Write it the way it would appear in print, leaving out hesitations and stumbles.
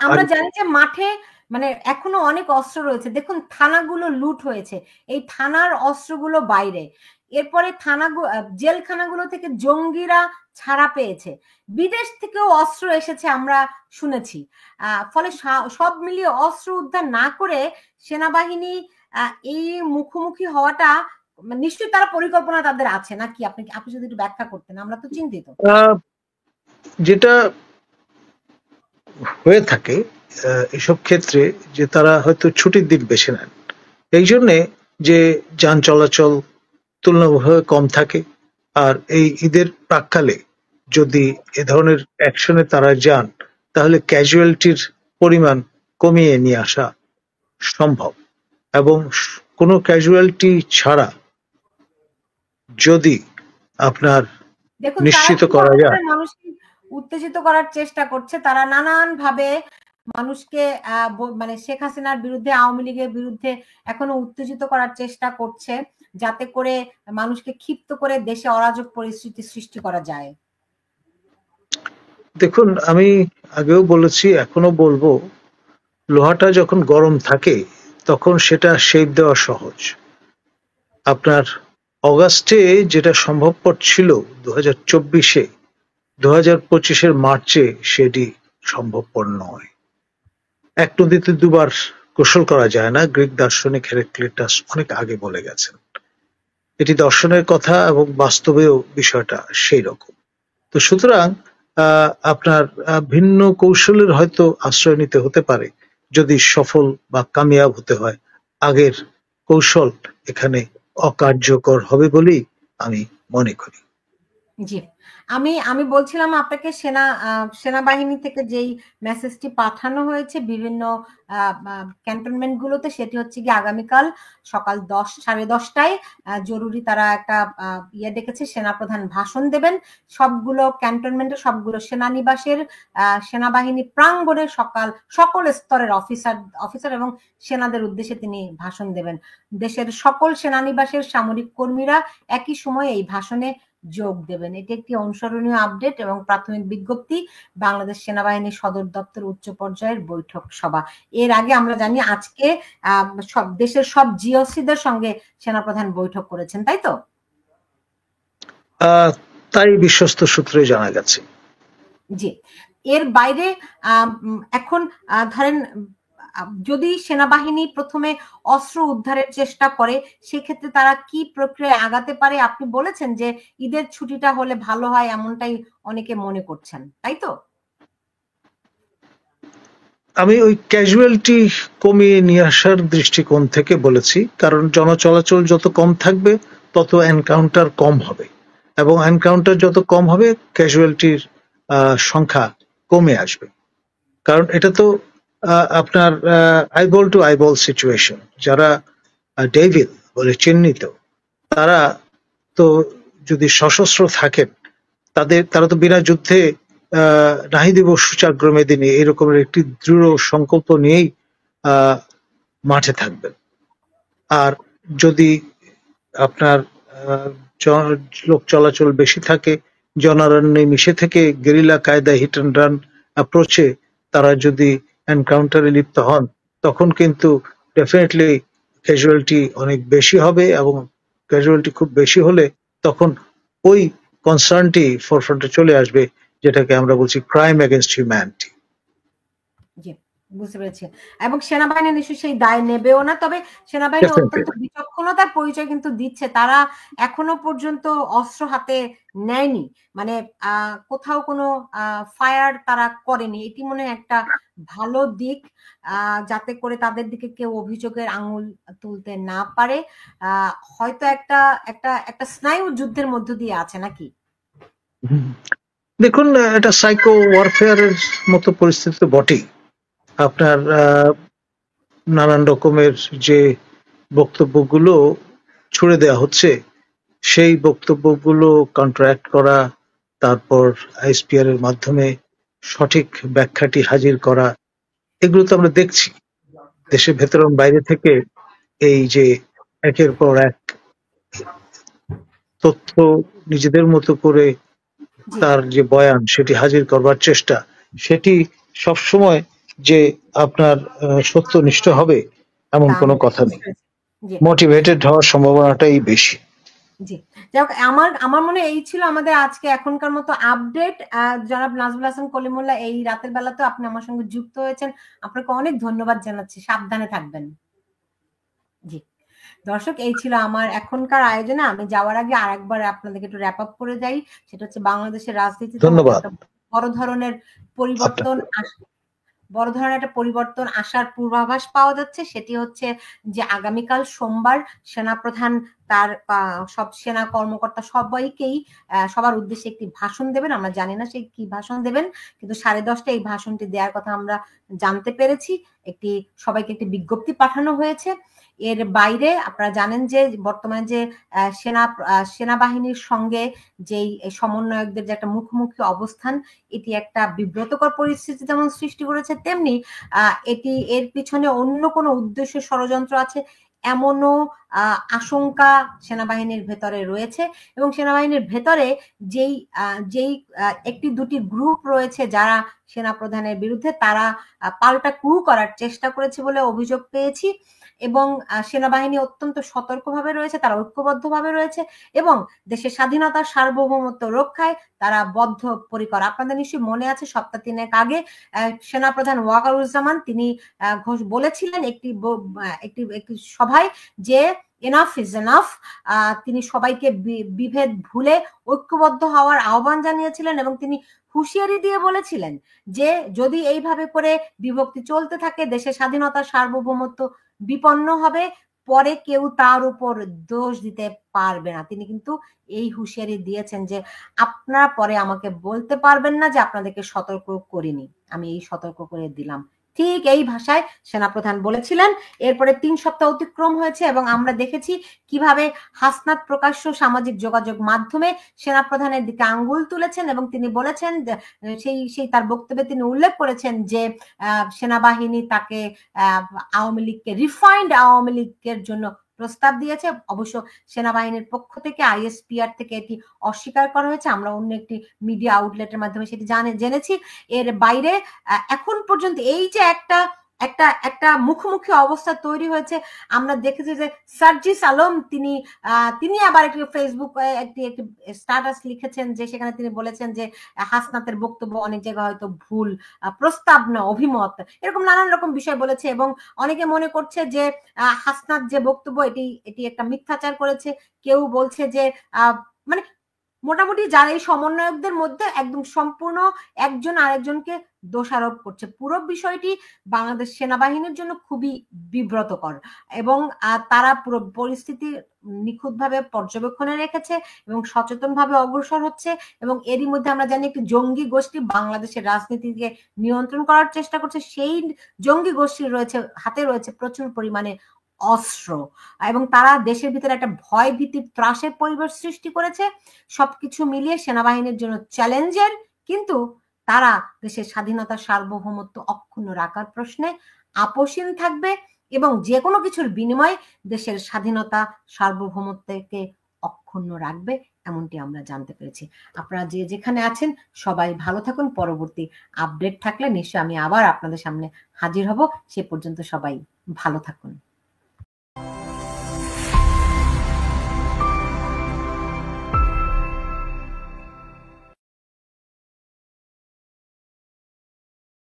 আমরা জানি যে মাঠে মানে এখনো অনেক অস্ত্র রয়েছে। দেখুন থানাগুলো লুট হয়েছে, এই থানার অস্ত্রগুলো বাইরে। এরপরে জেলখানাগুলো থেকে জঙ্গিরা ছাড়া পেয়েছে, বিদেশ থেকেও অস্ত্র এসেছে আমরা শুনেছি। ফলে সব মিলিয়ে অস্ত্র উদ্ধার না করে সেনাবাহিনী এই মুখোমুখি হওয়াটা নিশ্চয়ই তারা পরিকল্পনা তাদের আছে নাকি? আপনি যদি একটু ব্যাখ্যা করতেন, আমরা তো চিন্তিত। যেটা হয়ে থাকে এসব ক্ষেত্রে যে তারা হয়তো ছুটির দিন বেছে নেন, এই জন্যে যে যান চলাচল তুলনামূলকভাবে কম থাকে। আর এই ঈদের প্রাক্কালে যদি এ ধরনের অ্যাকশনে তারা যান, তাহলে ক্যাজুয়ালিটির পরিমাণ কমিয়ে নিয়ে আসা সম্ভব। এবং কোনো ক্যাজুয়ালিটি ছাড়া যদি আপনার নিশ্চিত করা যায়, মানুষকে উত্তেজিত করার চেষ্টা করছে তারা নানান ভাবে মানুষকে, মানে শেখ হাসিনার বিরুদ্ধে, আওয়ামী লীগের বিরুদ্ধে এখনো উত্তেজিত করার চেষ্টা করছে, যাতে করে মানুষকে ক্ষিপ্ত করে দেশে অরাজক পরিস্থিতি সৃষ্টি করা যায়। দেখুন, আমি আগেও বলেছি, এখনো বলবো, লোহাটা যখন গরম থাকে তখন সেটা শেপ দেওয়া সহজ। আপনার অগাস্টে যেটা সম্ভবপর ছিল 2024-এ, 2025-এর মার্চে সেটি সম্ভবপর নয়। এক নদীতে দুবার গোসল করা যায় না, গ্রিক দার্শনিক হেরাক্লিটাস অনেক আগে বলে গেছেন। এটি দর্শনের কথা এবং বাস্তবেও বিষয়টা সেই রকম। তো সুতরাং আপনার ভিন্ন কৌশলের হয়তো আশ্রয় নিতে হতে পারে যদি সফল বা কামিয়াব হতে হয়। আগের কৌশল এখানে অকার্যকর হবে বলেই আমি মনে করি। জি, আমি বলছিলাম আপনাকে সেনাবাহিনী থেকে যেই মেসেজটি পাঠানো হয়েছে বিভিন্ন ক্যান্টনমেন্ট গুলোতে, সেটি হচ্ছে কি আগামীকাল সকাল 10-10:30টায় জরুরি তারা একটা ইয়ে ডেকেছে, সেনাপ্রধান ভাষণ দেবেন সবগুলো ক্যান্টনমেন্টে, সবগুলো সেনানিবাসের সেনাবাহিনী প্রাঙ্গণে সকল স্তরের অফিসার এবং সেনাদের উদ্দেশ্যে তিনি ভাষণ দেবেন। দেশের সকল সেনানিবাসের সামরিক কর্মীরা একই সময়ে এই ভাষণে যোগ দেবেন। এটি একটি অনুসরণীয় আপডেট এবং প্রাথমিক বিজ্ঞপ্তি বাংলাদেশ সেনাবাহিনীর সদর দপ্তর উচ্চ পর্যায়ের বৈঠক সভা। এর আগে আমরা জানি আজকে দেশের সব জিওসিদের সঙ্গে সেনাপ্রধান বৈঠক করেছেন, তাই তো? তাই বিশ্বস্ত সূত্রে জানা গেছে। জি, এর বাইরে এখন ধরেন যদি সেনাবাহিনী প্রথমে অস্ত্র উদ্ধারের চেষ্টা করে, সেক্ষেত্রে তারা কি প্রক্রিয়ায় আগাতে পারে? আপনি বলেছেন যে ঈদের ছুটিটা হলে ভালো হয়, এমনটাই অনেকে মনে করছেন, তাই তো? আমি ওই ক্যাজুয়ালিটি কমিয়ে নিয়ে আসার দৃষ্টিকোণ থেকে বলেছি, কারণ জনচলাচল যত কম থাকবে তত এনকাউন্টার কম হবে, এবং এনকাউন্টার যত কম হবে ক্যাজুয়ালিটির সংখ্যা কমে আসবে। কারণ এটা তো আপনার আইবল টু আইবল সিচুয়েশন। যারা ডেভিল বলে চিহ্নিত, তারা তো যদি সশস্ত্র থাকেন, তারা তো বিনা যুদ্ধে নাহি দিব সূচাগ্র মেদিনী এরকমের একটি দৃঢ় সংকল্প নিয়েই মাঠে থাকবেন। আর যদি আপনার লোক চলাচল বেশি থাকে, জনারণ্যে মিশে থেকে গেরিলা কায়দায় হিট অ্যান্ড রান অ্যাপ্রোচে তারা যদি এনকাউন্টারে লিপ্ত হন, তখন কিন্তু ডেফিনেটলি ক্যাজুয়ালিটি অনেক বেশি হবে, এবং ক্যাজুয়ালিটি খুব বেশি হলে তখন ওই কনসার্নটি ফরফ্রন্টে চলে আসবে, যেটাকে আমরা বলছি ক্রাইম এগেইনস্ট হিউম্যানিটি। জি, বুঝতে পেরেছি। এবং সেনাবাহিনী নিশ্চয়ই সেই দায় নেবেও না, তবে সেনাবাহিনী অত্যন্ত বিচক্ষণতার পরিচয় কিন্তু দিচ্ছে। তারা এখনো পর্যন্ত অস্ত্র হাতে নেয়নি, মানে কোথাও কোনো ফায়ার তারা করেনি। এটি মনে হয় একটা ভালো দিক, যাতে করে তাদের দিকে কেউ অভিযোগের আঙুল তুলতে না পারে। হয়তো একটা স্নায়ু যুদ্ধের মধ্য দিয়ে আছে নাকি? দেখুন, এটা সাইকো ওয়ারফেয়ারের মতো পরিস্থিতি বটেই। আপনার নানান রকমের যে বক্তব্যগুলো ছুড়ে দেওয়া হচ্ছে, সেই বক্তব্যগুলো কন্ট্রাক্ট করা, তারপর আইএসপিআর এর মাধ্যমে সঠিক ব্যাখ্যাটি হাজির করা, এগুলো তো আমরা দেখছি দেশের ভেতর এবং বাইরে থেকে। এই যে একের পর এক তথ্য নিজেদের মতো করে তার যে বয়ান সেটি হাজির করবার চেষ্টা, সেটি সবসময় যে আপনার সত্যনিষ্ঠ হবে এমন কোনো কথা নেই, মোটিভেটেড হওয়ার সম্ভাবনাটাই বেশি। জি, যাই হোক, আমার মনে এই ছিল আমাদের আজকে এখনকার মতো আপডেট। জনাব নাজমুল হাসান কলিমুল্লাহ, এই রাতের বেলাতে আপনি আমার সঙ্গে যুক্ত হয়েছেন, আপনাকে অনেক ধন্যবাদ জানাচ্ছি। সাবধানে থাকবেন। জি দর্শক, এই ছিল আমার এখনকার আয়োজনে। আমি যাওয়ার আগে আরেকবার আপনাদেরকে একটু র্যাপ আপ করে যাই। সেটা হচ্ছে বাংলাদেশের রাজনীতিতে একটা বড় ধরনের পরিবর্তন আসার পূর্বাভাস পাওয়া যাচ্ছে। সেটি হচ্ছে যে আগামীকাল সোমবার সেনাপ্রধান তার সব সেনা কর্মকর্তা সবাইকেই সবার উদ্দেশ্যে একটি ভাষণ দেবেন। আমরা জানি না সেই কি ভাষণ দেবেন, কিন্তু 10:30টায় এই ভাষণটি দেওয়ার কথা আমরা জানতে পেরেছি। সবাইকে একটি বিজ্ঞপ্তি পাঠানো হয়েছে। এর বাইরে আপনারা জানেন যে বর্তমানে যে সেনাবাহিনীর সঙ্গে যেই সমন্বয়কদের যে একটা মুখোমুখি অবস্থান, এটি একটা বিব্রতকর পরিস্থিতি যেমন সৃষ্টি করেছে, তেমনি এর পিছনে অন্য কোনো উদ্দেশ্য ষড়যন্ত্র আছে এমনও আশঙ্কা সেনাবাহিনীর ভেতরে রয়েছে। এবং সেনাবাহিনীর ভেতরে যেই একটি দুটি গ্রুপ রয়েছে যারা সেনাপ্রধানের বিরুদ্ধে, তারা পাল্টা ক্রু করার চেষ্টা করেছে বলে অভিযোগ পেয়েছি। এবং সেনাবাহিনী অত্যন্ত সতর্কভাবে রয়েছে, তারা ঐক্যবদ্ধভাবে রয়েছে এবং দেশের স্বাধীনতার সার্বভৌমত্ব রক্ষায় তারা বদ্ধপরিকর। আপনাদের নিশ্চয়ই মনে আছে, সপ্তাহ 3 আগে সেনাপ্রধান ওয়াকারুজ্জামান তিনি বলেছিলেন একটি সভায় যে এনাফ ইজ এনাফ। তিনি সবাইকে বিভেদ ভুলে ঐক্যবদ্ধ হওয়ার আহ্বান জানিয়েছিলেন এবং তিনি হুঁশিয়ারি দিয়ে বলেছিলেন যে যদি এইভাবে করে বিভক্তি চলতে থাকে, দেশের স্বাধীনতার সার্বভৌমত্ব বিপন্ন হবে, পরে কেউ তার উপর দোষ দিতে পারবে না। তিনি কিন্তু এই হুঁশিয়ারি দিয়েছেন যে আপনারা পরে আমাকে বলতে পারবেন না যে আপনাদেরকে সতর্ক করিনি, আমি এই সতর্ক করে দিলাম। ঠিক এই ভাষায় সেনাপ্রধান বলেছিলেন। এরপরে 3 সপ্তাহ অতিক্রম হয়েছে এবং আমরা দেখেছি কিভাবে হাসনাত প্রকাশ্য সামাজিক যোগাযোগ মাধ্যমে সেনাপ্রধানের দিকে আঙ্গুল তুলেছেন এবং তিনি বলেছেন, সেই তার বক্তব্যে তিনি উল্লেখ করেছেন যে সেনাবাহিনী তাকে আওয়ামী লীগকে, রিফাইন্ড আওয়ামী লীগের জন্য প্রস্তাব দিয়েছে। অবশ্য সেনাবাহিনীর পক্ষ থেকে, আইএসপিআর থেকে এটি অস্বীকার করা হয়েছে। আমরা অন্য একটি মিডিয়া আউটলেটের মাধ্যমে সেটি জেনেছি। এর বাইরে এখন পর্যন্ত এই যে একটা মুখোমুখি অবস্থা তৈরি হয়েছে, আমরা দেখেছি যে সার্জিস আলম তিনি আবার একটি ফেসবুকে একটি স্ট্যাটাস লিখেছেন যে সেখানে তিনি বলেছেন যে হাসনাতের বক্তব্য অনেক জায়গায় হয়তো ভুল, প্রস্তাব না অভিমত, এরকম নানান রকম বিষয় বলেছে। এবং অনেকে মনে করছে যে হাসনাত যে বক্তব্য এটি একটা মিথ্যাচার করেছে। কেউ বলছে যে মানে মোটামুটি যারা এই সমন্বয়কদের মধ্যে একদম সম্পূর্ণ একজন আরেকজনকে দোষারোপ করছে। পুরো বিষয়টি বাংলাদেশ সেনাবাহিনীর জন্য খুবই বিব্রতকর এবং তারা পুরো পরিস্থিতি নিখুঁতভাবে পর্যবেক্ষণে রেখেছে এবং সচেতনভাবে অগ্রসর হচ্ছে। এবং এরই মধ্যে আমরা জানি একটি জঙ্গি গোষ্ঠী বাংলাদেশের রাজনীতিকে নিয়ন্ত্রণ করার চেষ্টা করছে। সেই জঙ্গি গোষ্ঠীর হাতে রয়েছে প্রচুর পরিমাণে অস্ত্র এবং তারা দেশের ভিতরে একটা ভয় ভীতির ত্রাসের পরিবেশ সৃষ্টি করেছে। সবকিছু মিলিয়ে সেনাবাহিনীর জন্য চ্যালেঞ্জের, কিন্তু তারা দেশের স্বাধীনতা সার্বভৌমত্ব অক্ষুণ্ণ রাখার প্রশ্নে আপোষহীন থাকবে এবং যে কোনো কিছুর বিনিময়ে দেশের স্বাধীনতা সার্বভৌমত্বকে অক্ষুণ্ণ রাখবে, এমনটি আমরা জানতে পেরেছি। আপনারা যে যেখানে আছেন সবাই ভালো থাকুন। পরবর্তী আপডেট থাকলে নিশ্চয়ই আমি আবার আপনাদের সামনে হাজির হব। সে পর্যন্ত সবাই ভালো থাকুন।